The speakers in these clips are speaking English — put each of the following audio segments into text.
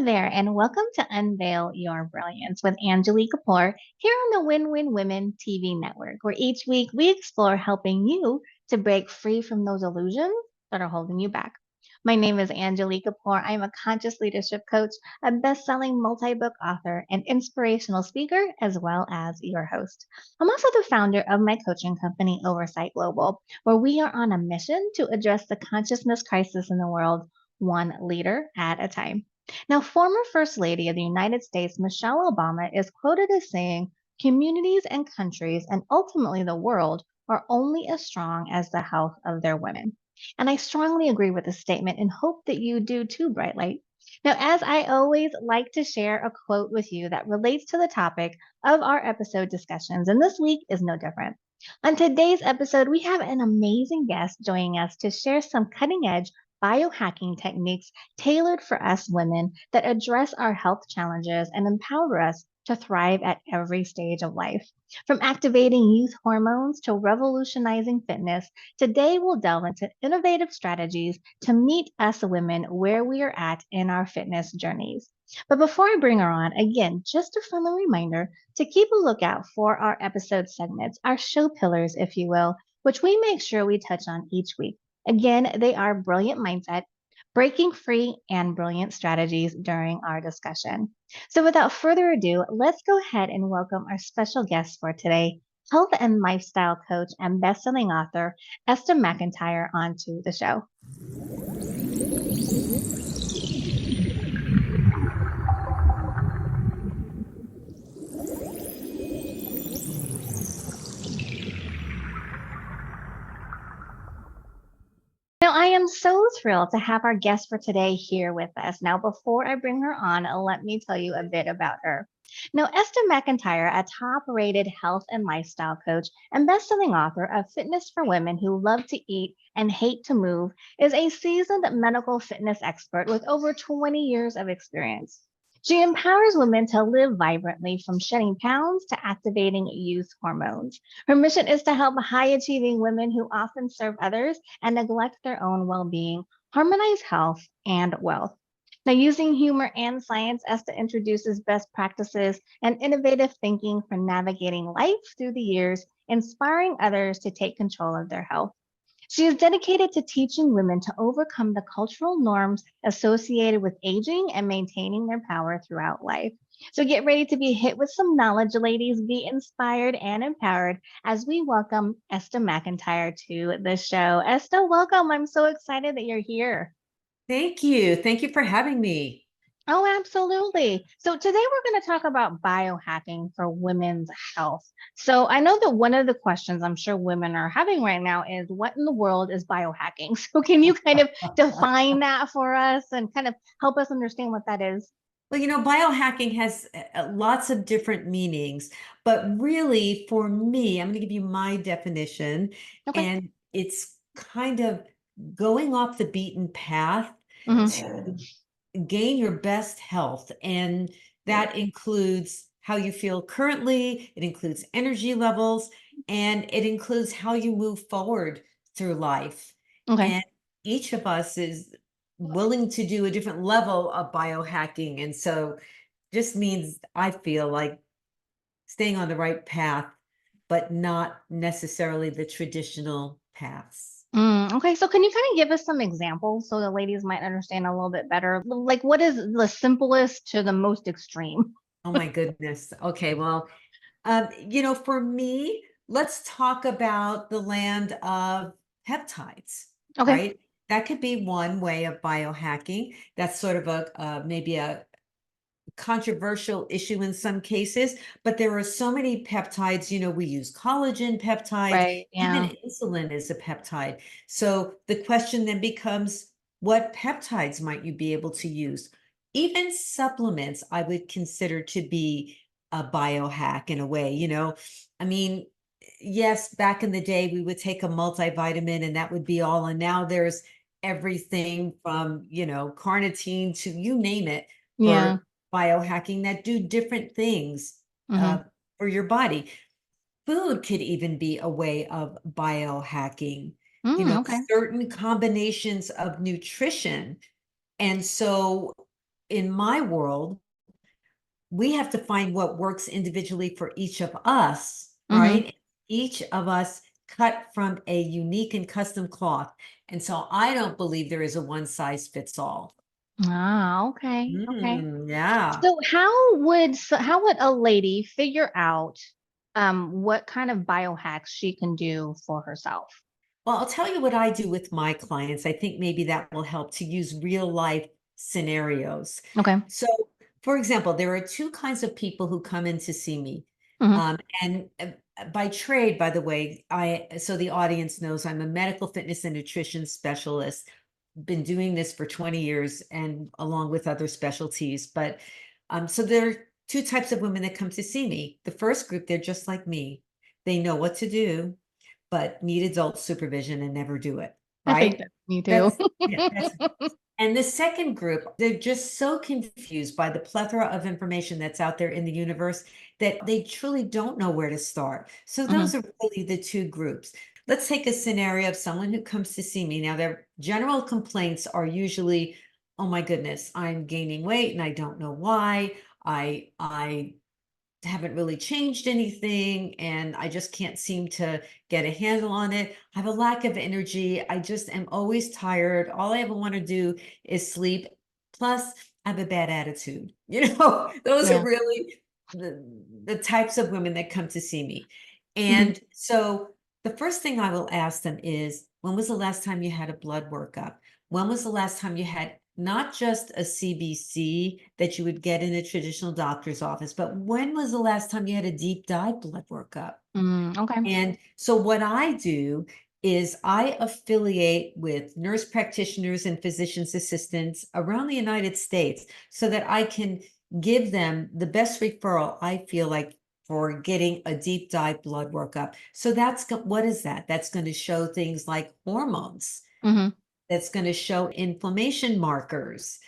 there, and welcome to Unveil Your Brilliance with Angilie Kapoor here on the Win Win Women TV network, where each week we explore helping you to break free from those illusions that are holding you back. My name is Angilie Kapoor. I'm a conscious leadership coach, a best selling multi book author, and inspirational speaker, as well as your host. I'm also the founder of my coaching company, Oversight Global, where we are on a mission to address the consciousness crisis in the world, one leader at a time. Now, former First Lady of the United States, Michelle Obama, is quoted as saying, communities and countries, and ultimately the world, are only as strong as the health of their women. And I strongly agree with this statement and hope that you do too, Bright Light. Now, as I always like to share a quote with you that relates to the topic of our episode discussions, and this week is no different. On today's episode, we have an amazing guest joining us to share some cutting edge biohacking techniques tailored for us women that address our health challenges and empower us to thrive at every stage of life. From activating youth hormones to revolutionizing fitness, today we'll delve into innovative strategies to meet us women where we are at in our fitness journeys. But before I bring her on, again, just a friendly reminder to keep a lookout for our episode segments, our show pillars, if you will, which we make sure we touch on each week. Again, they are brilliant mindset, breaking free, and brilliant strategies during our discussion. So, without further ado, let's go ahead and welcome our special guest for today, health and lifestyle coach and bestselling author, Esta McIntyre, onto the show. Now, I am so thrilled to have our guest for today here with us. Now, before I bring her on, let me tell you a bit about her. Now, Esta McIntyre, a top rated health and lifestyle coach and best-selling author of Fitness for Women Who Love to Eat and Hate to Move, is a seasoned medical fitness expert with over 20 years of experience. She empowers women to live vibrantly from shedding pounds to activating youth hormones. Her mission is to help high achieving women who often serve others and neglect their own well being, harmonize health and wealth. Now, using humor and science, Esta introduces best practices and innovative thinking for navigating life through the years, inspiring others to take control of their health. She is dedicated to teaching women to overcome the cultural norms associated with aging and maintaining their power throughout life. So get ready to be hit with some knowledge, ladies. Be inspired and empowered as we welcome Esta McIntyre to the show. Esta, welcome. I'm so excited that you're here. Thank you. Thank you for having me. Oh, absolutely. So today we're going to talk about biohacking for women's health. So I know that one of the questions I'm sure women are having right now is what in the world is biohacking? So can you kind of define that for us and kind of help us understand what that is? Well, biohacking has lots of different meanings, but really for me, I'm going to give you my definition, Okay. and it's kind of going off the beaten path Hmm. to gain your best health. And that includes how you feel currently, it includes energy levels, and it includes how you move forward through life. Okay. And each of us is willing to do a different level of biohacking. And so just means I feel like staying on the right path, but not necessarily the traditional paths. Okay. So can you kind of give us some examples so the ladies might understand a little bit better? Like what is the simplest to the most extreme? Oh my goodness. Okay, well, for me, let's talk about the land of peptides, Okay. right? That could be one way of biohacking. That's sort of a maybe a controversial issue in some cases, but there are so many peptides. We use collagen peptides, Right. Yeah. even insulin is a peptide. So the question then becomes, what peptides might you be able to use? Even supplements, I would consider to be a biohack in a way. I mean, yes, back in the day, we would take a multivitamin and that would be all. And now there's everything from, carnitine to you name it Yeah. for biohacking that do different things Hmm. uh, for your body. Food could even be a way of biohacking, Okay. certain combinations of nutrition. And so in my world, we have to find what works individually for each of us, Mm-hmm. right? Each of us cut from a unique and custom cloth. And so I don't believe there is a one size fits all. Ah, okay. Okay. Yeah. So how would a lady figure out what kind of biohacks she can do for herself? Well, I'll tell you what I do with my clients. I think maybe that will help to use real life scenarios. Okay. So, for example, there are two kinds of people who come in to see me. Mm-hmm. And by trade, by the way, so the audience knows I'm a medical fitness and nutrition specialist. Been doing this for 20 years and along with other specialties. But so there are two types of women that come to see me. The first group, they're just like me. They know what to do but need adult supervision and never do it, I think right? that's me too. That's yeah, that's and the second group, they're just so confused by the plethora of information that's out there in the universe that they truly don't know where to start. So Hmm. those are really the two groups. Let's take a scenario of someone who comes to see me. Now, their general complaints are usually, oh my goodness, I'm gaining weight and I don't know why. I haven't really changed anything and I just can't seem to get a handle on it. I have a lack of energy. I just am always tired. All I ever want to do is sleep. Plus, I have a bad attitude. Those are Yeah. really the types of women that come to see me. Hmm. And so the first thing I will ask them is, when was the last time you had a blood workup? When was the last time you had not just a CBC that you would get in a traditional doctor's office, but when was the last time you had a deep dive blood workup? Mm, okay. And so what I do is I affiliate with nurse practitioners and physician's assistants around the United States so that I can give them the best referral I feel like for getting a deep dive blood workup. So what is that? That's going to show things like hormones, Hmm. that's going to show inflammation markers.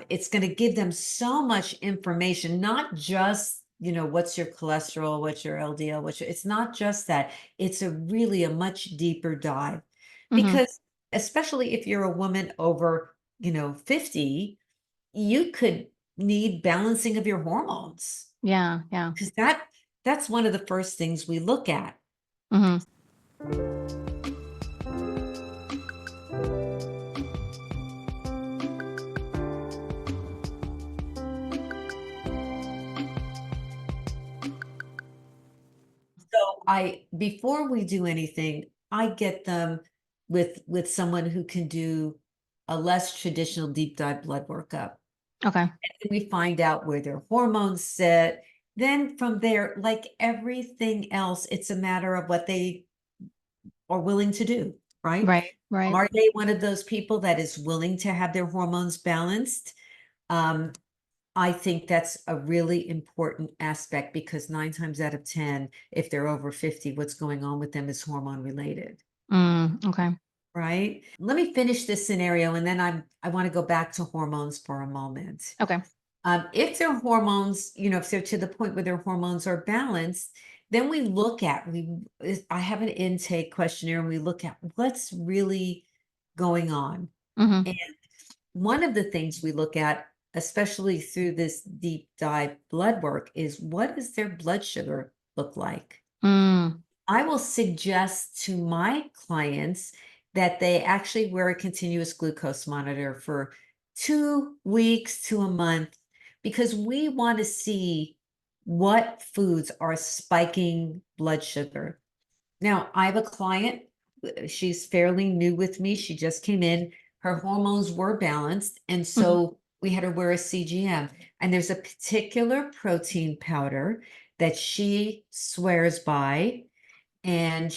It's going to give them so much information, not just, what's your cholesterol, what's your LDL, it's not just that. It's really a much deeper dive Hmm. because especially if you're a woman over, 50, you could need balancing of your hormones Yeah. Yeah. because that's one of the first things we look at. Hmm. So before we do anything, I get them with someone who can do a less traditional deep dive blood workup. Okay. And we find out where their hormones sit. Then from there, like everything else, it's a matter of what they are willing to do, right? Right. Right. Are they one of those people that is willing to have their hormones balanced? Um, I think that's a really important aspect because 9 times out of 10, if they're over 50, what's going on with them is hormone related, Mm, okay. right? Let me finish this scenario and then I want to go back to hormones for a moment. Okay. If their hormones, if they're to the point where their hormones are balanced, then I have an intake questionnaire and we look at what's really going on. Hmm. And one of the things we look at, especially through this deep dive blood work, is what does their blood sugar look like? Mm, I will suggest to my clients that they actually wear a continuous glucose monitor for 2 weeks to a month because we want to see what foods are spiking blood sugar. Now, I have a client, she's fairly new with me. She just came in. Her hormones were balanced. And hmm. so we had her wear a CGM. And there's a particular protein powder that she swears by. And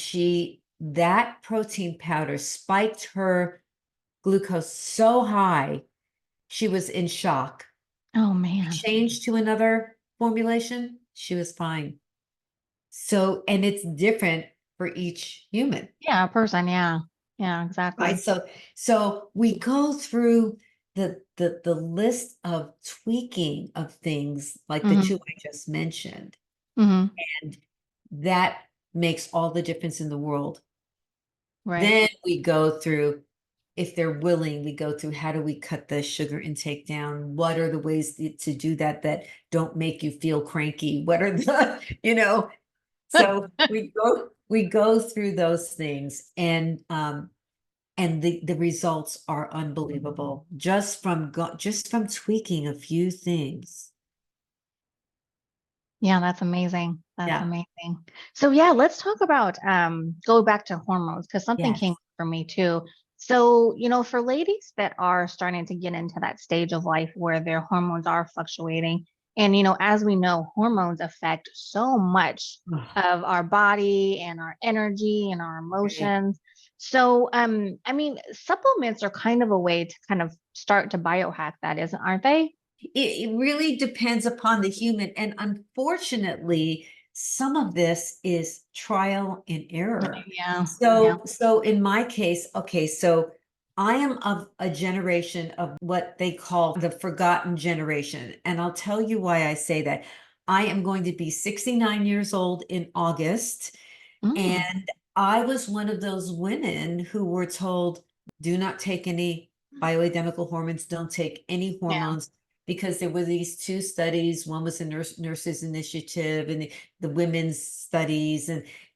that protein powder spiked her glucose so high, she was in shock. Oh We man. changed to another formulation. She was fine. So, and it's different for each human. Yeah, a person. Yeah. Yeah, Right. exactly. So we go through the list of tweaking of things like the Hmm. two I just mentioned. Hmm. And that makes all the difference in the world. Right. Then we go through if they're willing, we go through how do we cut the sugar intake down? What are the ways to do that that don't make you feel cranky? What are the, so we go through those things, and the results are unbelievable just from tweaking a few things. Yeah, that's amazing. That's Yeah. amazing. So yeah, let's talk about go back to hormones because something came Yes. up for me too. So, for ladies that are starting to get into that stage of life where their hormones are fluctuating, and as we know, hormones affect so much Ugh, of our body and our energy and our right. emotions. So, I mean, supplements are kind of a way to kind of start to biohack that, aren't they? It really depends upon the human. And unfortunately, some of this is trial and error. Yeah. Yeah. So in my case, okay, so I am of a generation of what they call the forgotten generation. And I'll tell you why I say that. I am going to be 69 years old in August. Mm, And I was one of those women who were told, do not take any bioidentical hormones, don't take any yeah. hormones, because there were these two studies. One was a nurses initiative, and the women's studies,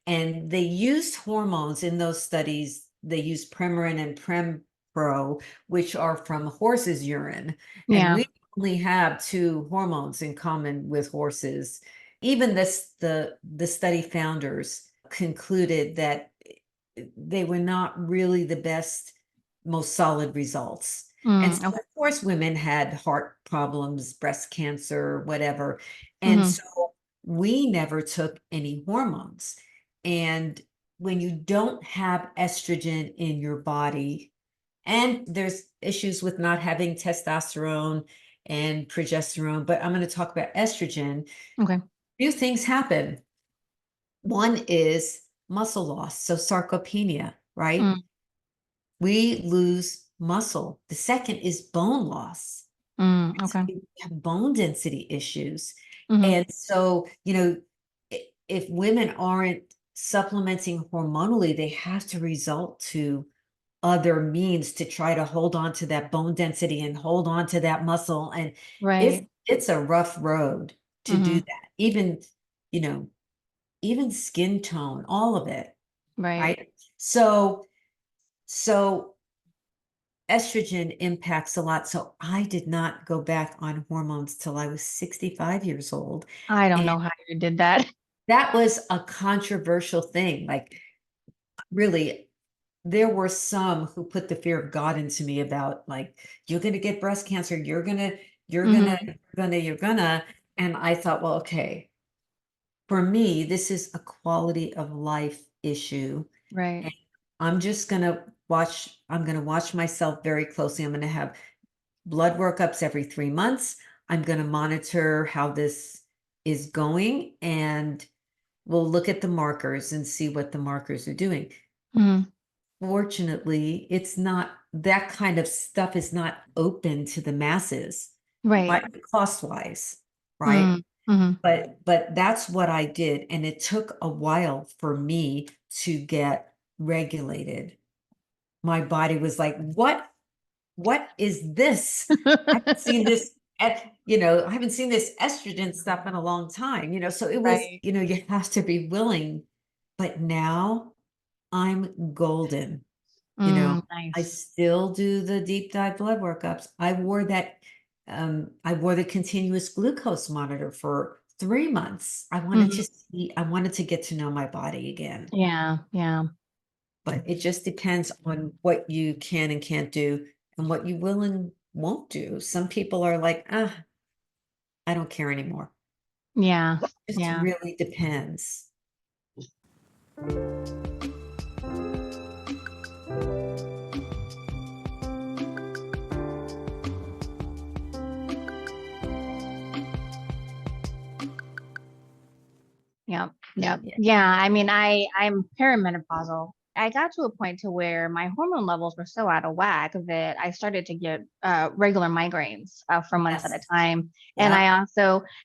and they used hormones in those studies. They used Premarin and Prempro, which are from horses' urine, and Yeah. we only have two hormones in common with horses. Even the study founders concluded that they were not really the best, most solid results. And so, Okay. of course, women had heart problems, breast cancer, whatever. And Hmm. so we never took any hormones. And when you don't have estrogen in your body, and there's issues with not having testosterone and progesterone, but I'm going to talk about estrogen. Okay. Few things happen. One is muscle loss, so sarcopenia, right? Mm, We lose muscle. The second is bone loss. So okay. we have bone density issues. Hmm. And so, if women aren't supplementing hormonally, they have to resort to other means to try to hold on to that bone density and hold on to that muscle. And Right. it's a rough road to do Hmm. that. You know, even skin tone, all of it, Right. right? So estrogen impacts a lot. So I did not go back on hormones till I was 65 years old. I don't And know how you did that. that was a controversial thing. Like, really, there were some who put the fear of God into me about, like, you're going to get breast cancer. Hmm. You're gonna. And I thought, well, okay, for me, this is a quality of life issue. Right. And I'm going to watch myself very closely. I'm going to have blood workups every 3 months. I'm going to monitor how this is going, and we'll look at the markers and see what the markers are doing. Hmm. Fortunately, it's not, that kind of stuff is not open to the masses, Right. right? Cost wise, right? Mm, hmm. But that's what I did. And it took a while for me to get regulated. My body was like, what is this? I haven't seen this I haven't seen this estrogen stuff in a long time, so it was, Right. you have to be willing. But now I'm golden, I Nice. still do the deep dive blood workups. I wore the continuous glucose monitor for 3 months. Hmm. I wanted to get to know my body again. Yeah. Yeah. But it just depends on what you can and can't do, and what you will and won't do. Some people are like, I don't care anymore. Yeah. It just Yeah. really depends. Yep. Yep. Yeah. Yeah. I mean, I'm perimenopausal. I got to a point to where my hormone levels were so out of whack that I started to get regular migraines for months at a Yes. time. And Yeah.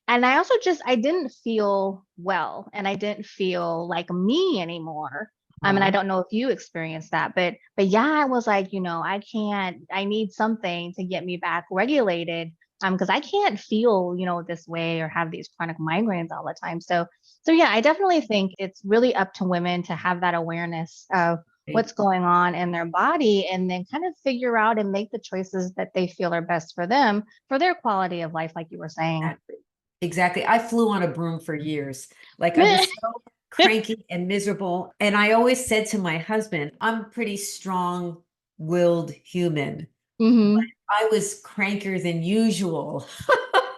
I also just, I didn't feel well and I didn't feel like me anymore. And I Uh-huh. don't know if you experienced that, but yeah, I was like, I need something to get me back regulated. Because I can't feel, this way or have these chronic migraines all the time. So yeah, I definitely think it's really up to women to have that awareness of Right. what's going on in their body and then kind of figure out and make the choices that they feel are best for them, for their quality of life, like you were saying. Exactly. Exactly. I flew on a broom for years. Like I was so cranky and miserable. And I always said to my husband, I'm a pretty strong-willed human. Hmm. I was crankier than usual.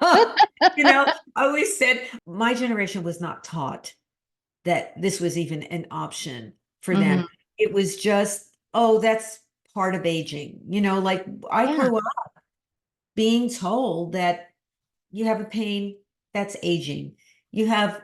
I always said my generation was not taught that this was even an option for them. Hmm. It was just, oh, that's part of aging. Like I Yeah. grew up being told that you have a pain, that's aging. You have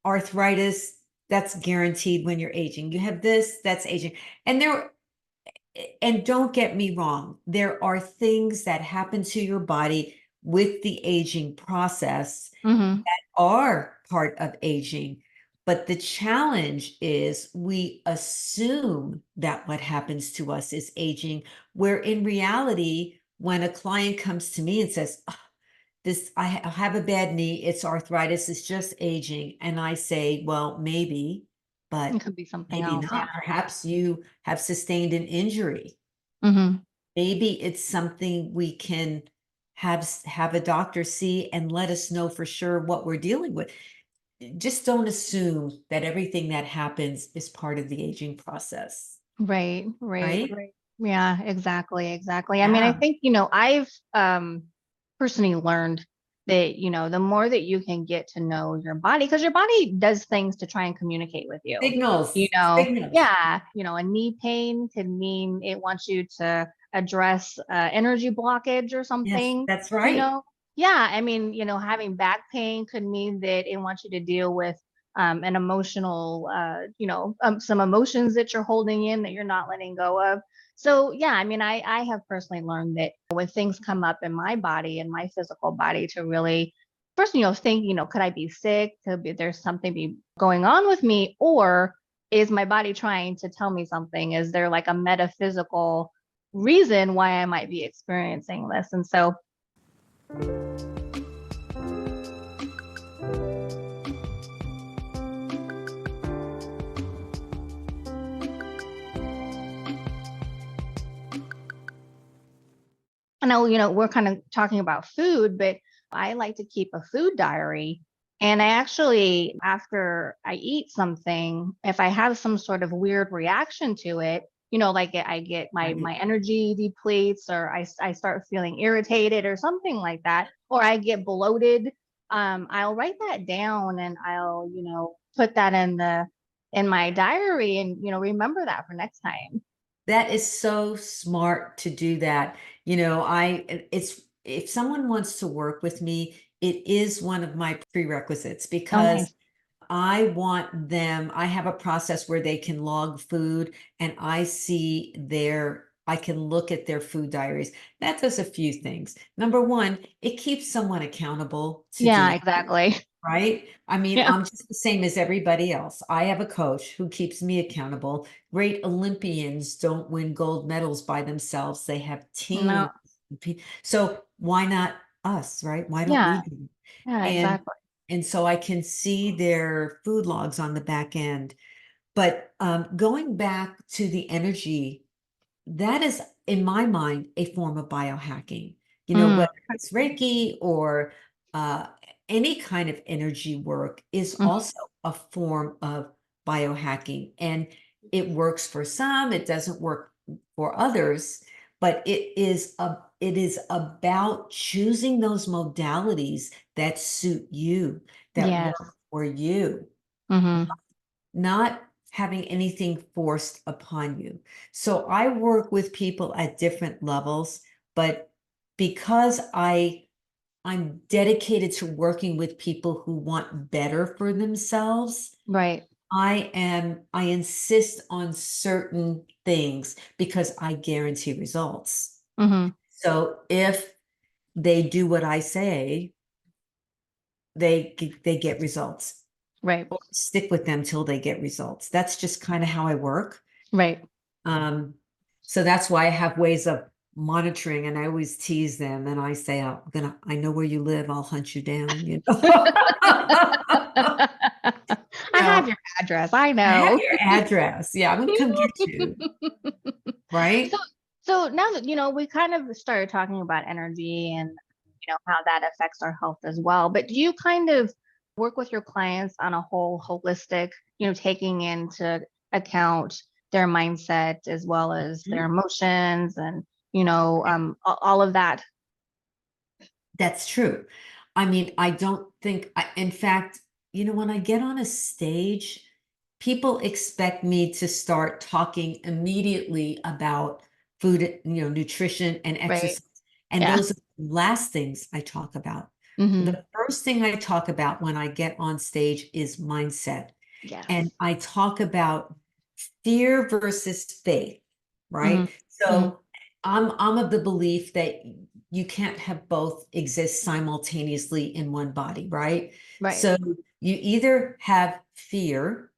arthritis, that's guaranteed when you're aging. You have this, that's aging. And don't get me wrong, there are things that happen to your body with the aging process Hmm. are part of aging. But the challenge is we assume that what happens to us is aging, where in reality, when a client comes to me and says, "Oh, I have a bad knee, it's arthritis, it's just aging." And I say, well, maybe, It but could be something maybe else. Yeah. not. Perhaps you have sustained an injury. Hmm. Maybe it's something we can have a doctor see and let us know for sure what we're dealing with. Just don't assume that everything that happens is part of the aging process, Right, right, right? right. Yeah, exactly, exactly. I mean, I Yeah. think, I've personally learned that, the more that you can get to know your body, because your body does things to try and communicate with you. Signals, signals. Yeah, a knee pain could mean it wants you to address energy blockage or Yes, something, that's you right. know. Yeah, I mean, having back pain could mean that it wants you to deal with an emotional, some emotions that you're holding in that you're not letting go of. So yeah, I mean, I have personally learned that when things come up in my body and my physical body to really first, think, could I be sick? Could be there's something be going on with me, or is my body trying to tell me something? Is there like a metaphysical reason why I might be experiencing this? And so I know, we're kind of talking about food, but I like to keep a food diary. And I actually, after I eat something, if I have some sort of weird reaction to it, like I get Right. my energy depletes, or I start feeling irritated or something like that, or I get bloated, I'll write that down and I'll, put that in my diary and, remember that for next time. That is so smart to do that. It's if someone wants to work with me, it is one of my prerequisites Oh, because nice. I have a process where they can log food and I can look at their food diaries. That does a few things. Number one, it keeps someone accountable to do Yeah, it. exactly. Right? I mean, Yeah. I'm just the same as everybody else. I have a coach who keeps me accountable. Great Olympians don't win gold medals by themselves. They have No. teams. So why not us, right? Why don't we Yeah. do it? Yeah, And exactly. so I can see their food logs on the back end. But going back to the energy, that is, in my mind, a form of biohacking. Mm, Whether it's Reiki or uh, any kind of energy work is mhm. also a form of biohacking. And it works for some, it doesn't work for others, but it is about choosing those modalities that suit you, that Yes. work for you, Hmm. not having anything forced upon you. So I work with people at different levels, but because I'm dedicated to working with people who want better for themselves, Right. I insist on certain things because I guarantee results. Hmm. So if they do what I say, they get results. Right. or stick with them till they get results. That's just kind of how I work. Right. Um, so that's why I have ways of monitoring, and I always tease them and I say, I know where you live, I'll hunt you down, you know. I have No, your address. I I have know. your address. Yeah, I'm gonna come get you, So, right? so now that, we kind of started talking about energy and, how that affects our health as well. But do you kind of work with your clients on a whole holistic, taking into account their mindset as well as their Mhm. emotions and, all of that? That's true. I mean, I don't think in fact, when I get on a stage, people expect me to start talking immediately about food, nutrition and Right. exercise. And Yeah. those are the last things I talk about. Hmm. The first thing I talk about when I get on stage is mindset. And Yes. I talk about fear versus faith, Hmm. right? Hmm. So I'm of the belief that you can't have both exist simultaneously in one body, right? Right. So you either have fear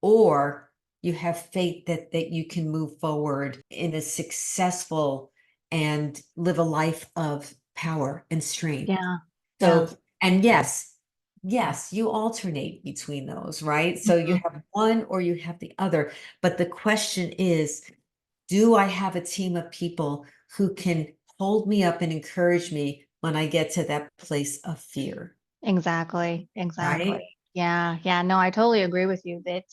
or you have faith that you can move forward in a successful and live a life of power and strength. Yeah. Yeah. So, and yes, you alternate between those, right? So you Mhm. have one or you have the other. But the question is, do I have a team of people who can hold me up and encourage me when I get to that place of fear, Exactly. Exactly. right? Yeah. Yeah. No, I totally agree with you that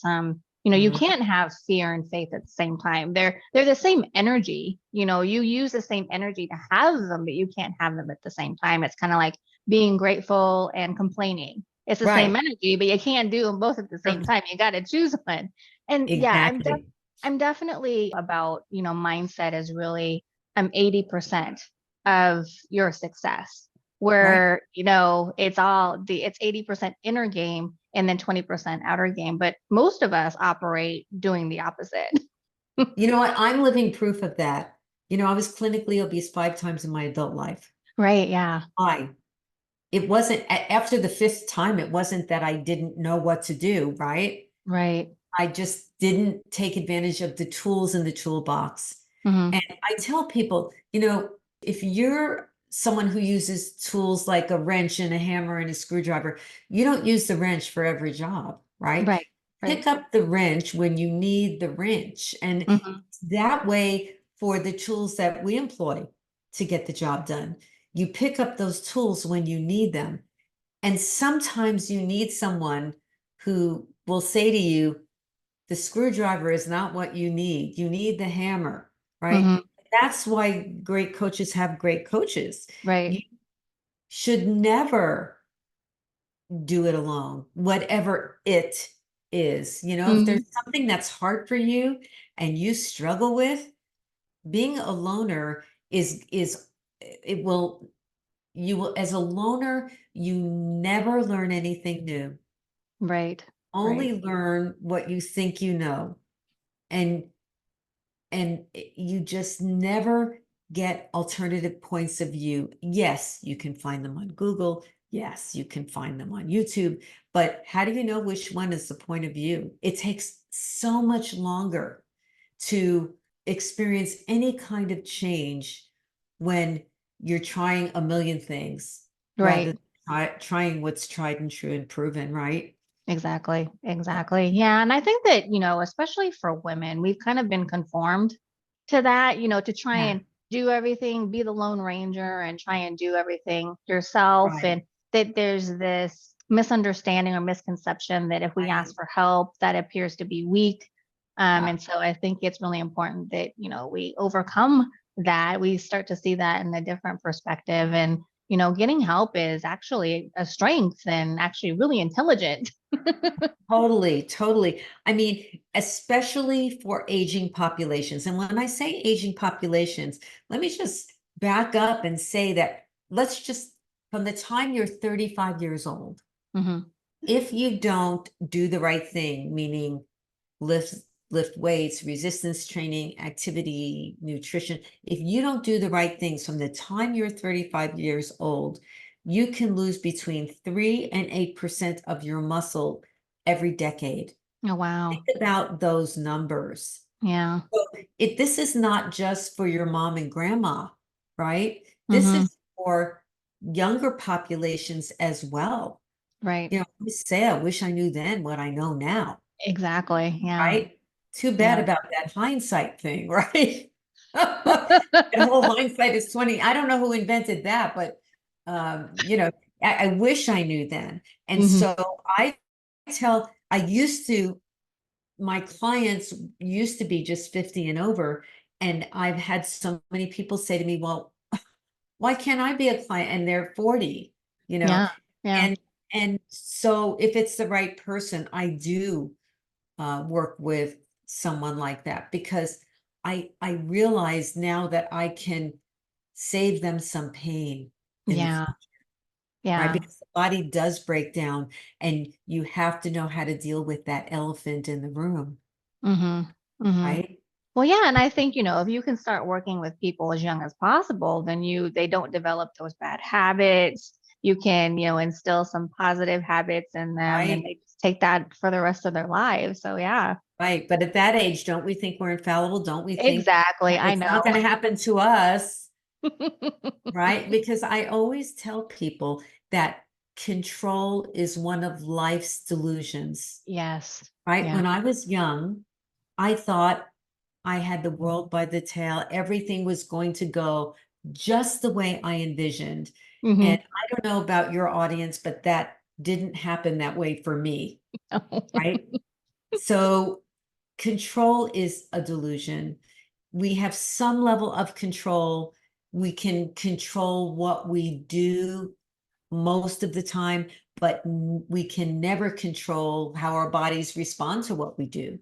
you Mhm. can't have fear and faith at the same time. They're the same energy. You use the same energy to have them, but you can't have them at the same time. It's kind of like being grateful and complaining. It's the same Right. energy, but you can't do them both at the same time. You got to choose one. And yeah, Exactly. I'm definitely about, mindset is really 80% of your success Right. where it's 80% inner game and then 20% outer game, but most of us operate doing the opposite. You know what? I'm living proof of that. I was clinically obese 5 times in my adult life. Right. Yeah. I It wasn't after the fifth time, it wasn't that I didn't know what to do, right? Right. I just didn't take advantage of the tools in the toolbox. Hmm. And I tell people, if you're someone who uses tools like a wrench and a hammer and a screwdriver, you don't use the wrench for every job, right? Right. Right. Pick up the wrench when you need the wrench. And Hmm. that way, for the tools that we employ to get the job done, you pick up those tools when you need them. And sometimes you need someone who will say to you, the screwdriver is not what you need. You need the hammer, right? Hmm. That's why great coaches have great coaches. Right. You should never do it alone, whatever it is. If Hmm. there's something that's hard for you and you struggle with, being a loner is it will you will as a loner, you never learn anything new. Right. Right. Only learn what you think you know. And you just never get alternative points of view. Yes, you can find them on Google. Yes, you can find them on YouTube. But how do you know which one is the point of view? It takes so much longer to experience any kind of change when you're trying a million things rather Right. than trying what's tried and true and proven, right? Exactly. Exactly. Yeah. And I think that, especially for women, we've kind of been conformed to that, to try Yeah, and do everything, be the Lone Ranger and try and do everything yourself. right, And that there's this misunderstanding or misconception that if we right. ask for help, that appears to be weak. Yeah. And so I think it's really important that, we overcome that. We start to see that in a different perspective. And, getting help is actually a strength and actually really intelligent. Totally, totally. I mean, especially for aging populations. And when I say aging populations, let me just back up and say that from the time you're 35 years old, Hmm. if you don't do the right thing, meaning lift lift weights, resistance training, activity, nutrition, if you don't do the right things from the time you're 35 years old, you can lose between 3 and 8% of your muscle every decade. Oh, wow. Think about those numbers. Yeah. So this is not just for your mom and grandma, right? This Mm-hmm. is for younger populations as well. Right. You know, I say I wish I knew then what I know now, Exactly. Yeah. right? Too bad Yeah. about that hindsight thing, right? That whole hindsight is 20. I don't know who invented that, but you know, I wish I knew then. And Hmm. so I used to, my clients used to be just 50 and over. And I've had so many people say to me, well, why can't I be a client? And they're 40, you know, Yeah. Yeah. and so if it's the right person, I do work with someone like that because I realize now that I can save them some pain in the Yeah. future, right? Yeah. Because the body does break down and you have to know how to deal with that elephant in the room, Hmm. Hmm. right? Well, yeah, and I think, if you can start working with people as young as possible, then they don't develop those bad habits. You can, instill some positive habits in them and Right. they just take that for the rest of their lives. So yeah. Right. But at that age, don't we think we're infallible? Don't we think Exactly. I it's not know. going to happen to us? Right? Because I always tell people that control is one of life's delusions, Yes. right? Yeah. When I was young, I thought I had the world by the tail. Everything was going to go just the way I envisioned. And Hmm. I don't know about your audience, but that didn't happen that way for me, right? So control is a delusion. We have some level of control. We can control what we do most of the time, but we can never control how our bodies respond to what we do.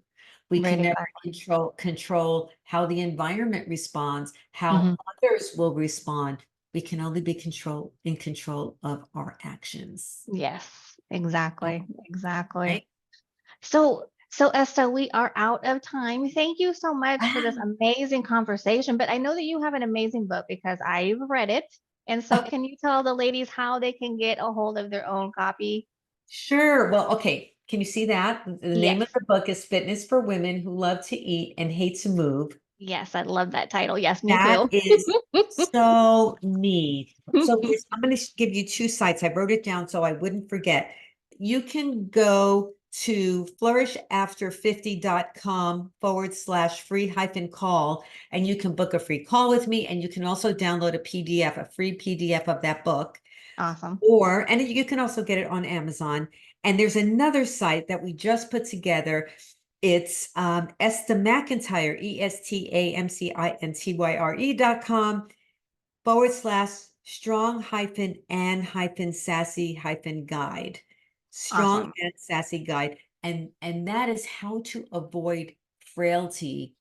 We Right. can never Exactly. control how the environment responds, how Hmm. others will respond. We can only be in control of our actions. Yes. Exactly. Exactly. Right? So Esther, we are out of time. Thank you so much for this Ah, amazing conversation. But I know that you have an amazing book because I've read it. And so can you tell the ladies how they can get a hold of their own copy? sure. Well, okay. Can you see that? The name Yes. of the book is Fitness for Women Who Love to Eat and Hate to Move. Yes, I love that title. Yes, me That too. is so neat. So I'm going to give you two sites. I wrote it down so I wouldn't forget. You can go to flourishafter50.com/free hyphen call, and you can book a free call with me. And you can also download a PDF, a free PDF of that book. Awesome. And you can also get it on Amazon. And there's another site that we just put together. It's Esta McIntyre, ESTAMCINTYRE.com / strong and sassy guide. Strong Awesome. and sassy guide. And that is how to avoid frailty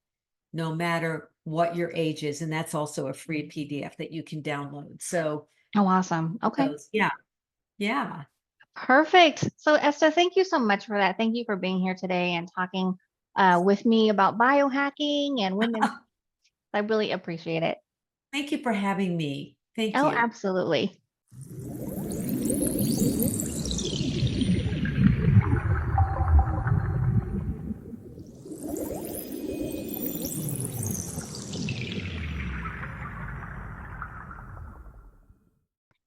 no matter what your age is. And that's also a free PDF that you can download. So Oh, awesome. Okay. those, yeah, yeah. Perfect. So Esther, thank you so much for that. Thank you for being here today and talking with me about biohacking and women's. I really appreciate it. Thank you for having me. Thank Oh, you. absolutely.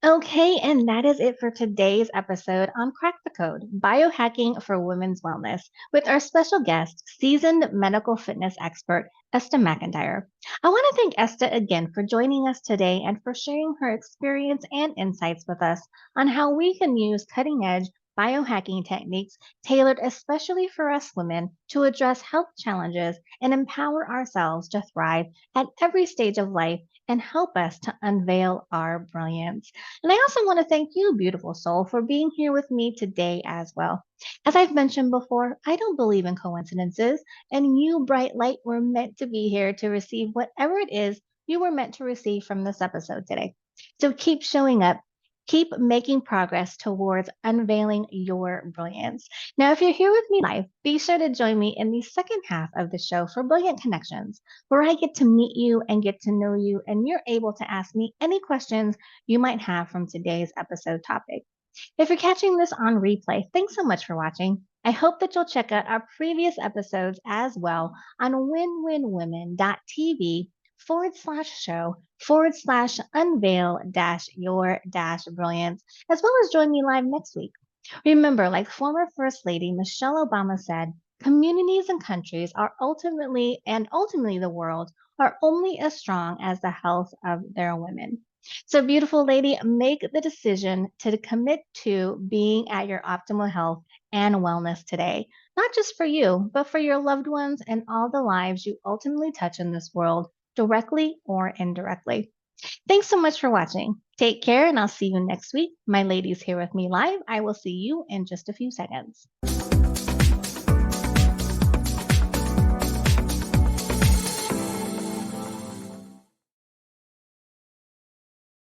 Okay, and that is it for today's episode on Crack the Code Biohacking for Women's Wellness with our special guest, seasoned medical fitness expert, Esta McIntyre. I want to thank Esta again for joining us today and for sharing her experience and insights with us on how we can use cutting edge biohacking techniques tailored especially for us women to address health challenges and empower ourselves to thrive at every stage of life and help us to unveil our brilliance. And I also want to thank you, beautiful soul, for being here with me today as well. As I've mentioned before, I don't believe in coincidences, and you, bright light, were meant to be here to receive whatever it is you were meant to receive from this episode today. So keep showing up. Keep making progress towards unveiling your brilliance. Now, if you're here with me live, be sure to join me in the second half of the show for Brilliant Connections, where I get to meet you and get to know you, and you're able to ask me any questions you might have from today's episode topic. If you're catching this on replay, thanks so much for watching. I hope that you'll check out our previous episodes as well on winwinwomen.tv/show/unveil your brilliance, as well as join me live next week. Remember, like former First Lady Michelle Obama said, communities and countries are ultimately the world are only as strong as the health of their women. So, beautiful lady, make the decision to commit to being at your optimal health and wellness today, not just for you, but for your loved ones and all the lives you ultimately touch in this world, directly or indirectly. Thanks so much for watching. Take care, and I'll see you next week. My lady's here with me live. I will see you in just a few seconds.